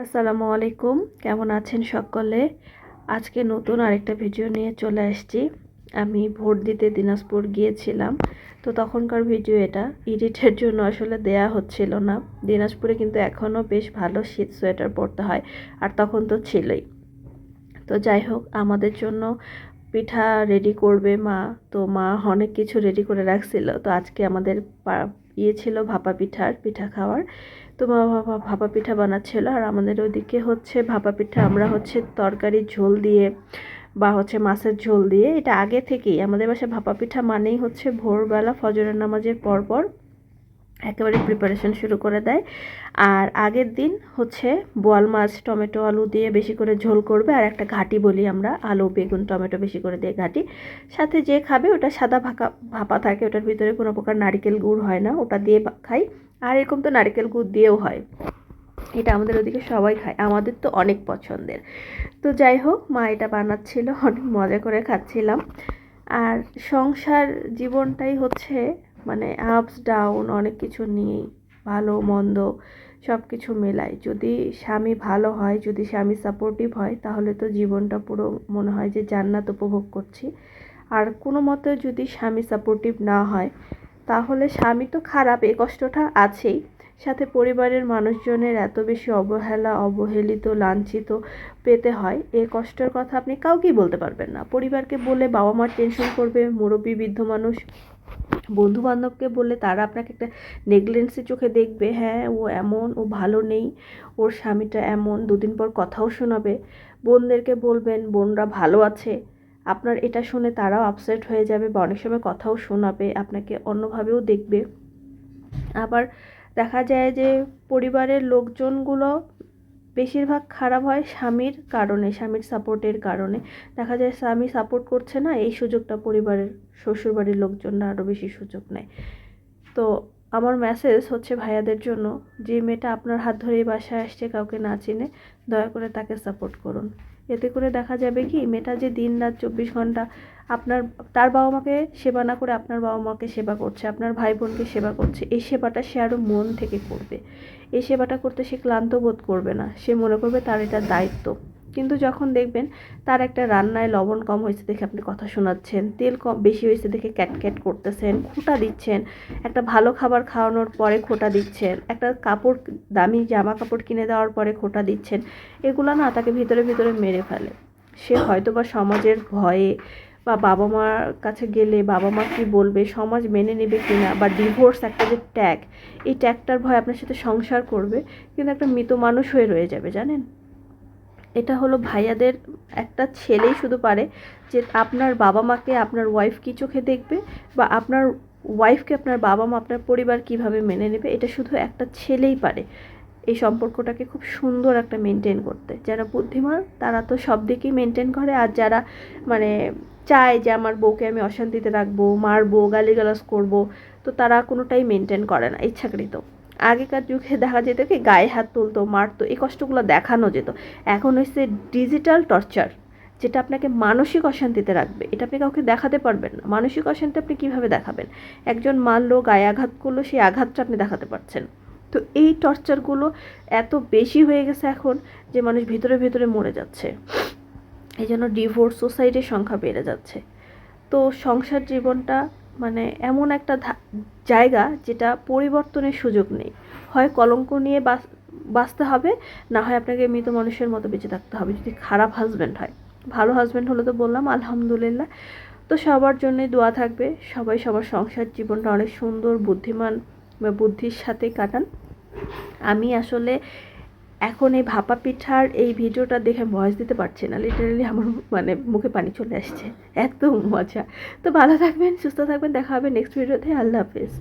আসসালামু আলাইকুম, কেমন আছেন সকলে? আজকে নতুন আরেকটা ভিডিও নিয়ে চলে আসছি। আমি ভোট দিতে দিনাজপুর গিয়েছিলাম, তো তখনকার ভিডিও এটা এডিটের জন্য আসলে দেয়া হচ্ছিল না। দিনাজপুরে কিন্তু এখনও বেশ ভালো শীত সোয়েটার পরতে হয়, আর তখন তো ছিলই। তো যাই হোক, আমাদের জন্য পিঠা রেডি করবে মা। তো মা অনেক কিছু রেডি করে রাখছিল। তো আজকে আমাদের ছিল পিঠা খাওয়ার। তো মা ভাপা পিঠা বানাচ্ছিল, আর আমাদের ওইদিকে হচ্ছে ভাপা পিঠা আমরা হচ্ছে তরকারি ঝোল দিয়ে বা হচ্ছে মাছের ঝোল দিয়ে, এটা আগে থেকেই আমাদের বাসায় ভাপা পিঠা মানেই হচ্ছে ভোরবেলা ফজরের নামাজের পর একেবারে প্রিপারেশন শুরু করে দেয়। আর আগের দিন হচ্ছে বোয়াল মাছ টমেটো আলু দিয়ে বেশি করে ঝোল করবে, আর একটা ঘাটি বলি আমরা, আলু বেগুন টমেটো বেশি করে দিয়ে ঘাটি। সাথে যে খাবে ওটা সাদা ভাপা থাকে, ওটার ভিতরে কোনো প্রকার নারকেল গুড় হয় না, ওটা দিয়ে খাই। আর এরকম তো নারকেল গুড় দিয়েও হয়। এটা আমাদের ওদিকে সবাই খায়, আমাদের তো অনেক পছন্দের। তো যাই হোক, মা এটা বানাচ্ছিল, অনেক মজা করে খাচ্ছিলাম। আর সংসার জীবনটাই হচ্ছে মানে আপস ডাউন, অনেক কিছু নিয়েই, ভালো মন্দ সব কিছু মেলায়। যদি স্বামী ভালো হয়, যদি স্বামী সাপোর্টিভ হয়, তাহলে তো জীবনটা পুরো মনে হয় যে জান্নাত উপভোগ করছি। আর কোনো মতে যদি স্বামী সাপোর্টিভ না হয়, তাহলে স্বামী তো খারাপ, এই কষ্টটা আছেই, সাথে পরিবারের মানুষজনের এত বেশি অবহেলা, অবহেলিত, লাঞ্ছিত পেতে হয়, এই কষ্টের কথা আপনি কাউকেই বলতে পারবেন না। পরিবারকে বলে বাবা মার টেনশন করবে, মুরব্বী বৃদ্ধ মানুষ, বন্ধু বান্ধবকে বললে তারা আপনাকে একটা নেগলেন্সি চোখে দেখবে, হ্যাঁ ও এমন, ও ভালো নেই, ওর স্বামীটা এমন, দুদিন পর কথাও শোনাবে। বোনদেরকে বলবেন বোনরা ভালো আছে, আপনার এটা শুনে তারাও আপসেট হয়ে যাবে, বা অনেক সময় কথাও শোনাবে, আপনাকে অন্যভাবেও দেখবে। আবার দেখা যায় যে পরিবারের লোকজনগুলো বেশিরভাগ খারাপ হয় স্বামীর কারণে, স্বামীর সাপোর্টের কারণে। দেখা যায় স্বামী সাপোর্ট করছে না, এই সুযোগটা পরিবারের শ্বশুরবাড়ির লোকজনরা আরও বেশি সুযোগ নেয়। তো আমার মেসেজ হচ্ছে ভাইয়াদের জন্য, যে মেয়েটা আপনার হাত ধরে এই বাসায় আসছে কাউকে না চিনে, দয়া করে তাকে সাপোর্ট করুন। এতে করে দেখা যাবে কি, মেয়েটা যে দিন রাত 24 ঘন্টা তার বাবা মাকে সেবা না করে আপনার বাবা মাকে সেবা করছে, আপনার ভাই বোনকে সেবা করছে, এই সেবাটা সে আরও মন থেকে করবে। এই সেবাটা করতে সে ক্লান্ত বোধ করবে না, সে মনে করবে তার এটা দায়িত্ব। কিন্তু যখন দেখবেন তার একটা রান্নায় লবণ কম হয়েছে দেখে আপনি কথা শোনাচ্ছেন, তেল কম বেশি হয়েছে দেখে ক্যাট করতেছেন, খোঁটা দিচ্ছেন, একটা ভালো খাবার খাওয়ানোর পরে খোঁটা দিচ্ছেন, একটা কাপড় দামি জামা কাপড় কিনে দেওয়ার পরে খোঁটা দিচ্ছেন, এগুলো না তাকে ভিতরে ভিতরে মেরে ফেলে। সে হয়তো বা সমাজের ভয়ে, বা বাবা মার কাছে গেলে বাবা মা কী বলবে, সমাজ মেনে নেবে কিনা, বা ডিভোর্স একটা যে ট্যাগ, এই ট্যাগটার ভয় আপনার সাথে সংসার করবে, কিন্তু একটা মৃত মানুষ হয়ে রয়ে যাবে, জানেন। এটা হলো ভাইয়াদের, একটা ছেলেই শুধু পারে যে আপনার বাবা মাকে আপনার ওয়াইফ কী চোখে দেখবে, বা আপনার ওয়াইফকে আপনার বাবা মা, আপনার পরিবার কিভাবে মেনে নেবে, এটা শুধু একটা ছেলেই পারে। এই সম্পর্কটাকে খুব সুন্দর একটা মেনটেন করতে, যারা বুদ্ধিমান তারা তো সব দিকেই মেনটেন করে, আর যারা মানে চায় যে আমার বউকে আমি অশান্তিতে রাখবো, মারবো, গালিগালাজ করবো, তো তারা কোনোটাই মেনটেন করে না, ইচ্ছাকৃত। আগেকার যুগে দেখা যেত কি, গায়ে হাত তুলতো, মারতো, এই কষ্টগুলো দেখানো যেত। এখন হচ্ছে ডিজিটাল টর্চার, যেটা আপনাকে মানসিক অশান্তিতে রাখবে, এটা আপনি কাউকে দেখাতে পারবেন না। মানসিক অশান্তি আপনি কীভাবে দেখাবেন? একজন মারলো, গায়ে আঘাত করলো, সেই আঘাতটা আপনি দেখাতে পারছেন। তো এই টর্চারগুলো এত বেশি হয়ে গেছে এখন, যে মানুষ ভিতরে ভিতরে মরে যাচ্ছে। এই জন্য ডিভোর্স, সুসাইডের সংখ্যা বেড়ে যাচ্ছে। তো সংসার জীবনটা মানে এমন একটা জায়গা যেটা পরিবর্তনের সুযোগ নেই। হয় কলঙ্ক নিয়ে বাঁচতে হবে, না হয় আপনাকে মৃত মানুষের মতো বেঁচে থাকতে হবে, যদি খারাপ হাজব্যান্ড হয়। ভালো হাজব্যান্ড হলে তো বললাম আলহামদুলিল্লাহ। তো সবার জন্যই দোয়া থাকবে, সবাই সবার সংসার জীবনটা অনেক সুন্দর, বুদ্ধিমান বা বুদ্ধির সাথে কাটান। আমি আসলে এখন এই ভাপা পিঠার এই ভিডিওটা দেখে ভয়েস দিতে পারছি না, লিটারালি আমার মানে মুখে পানি চলে আসছে, এত মজা। তো ভালো থাকবেন, সুস্থ থাকবেন, দেখা হবে নেক্সট ভিডিওতে। আল্লাহ হাফেজ।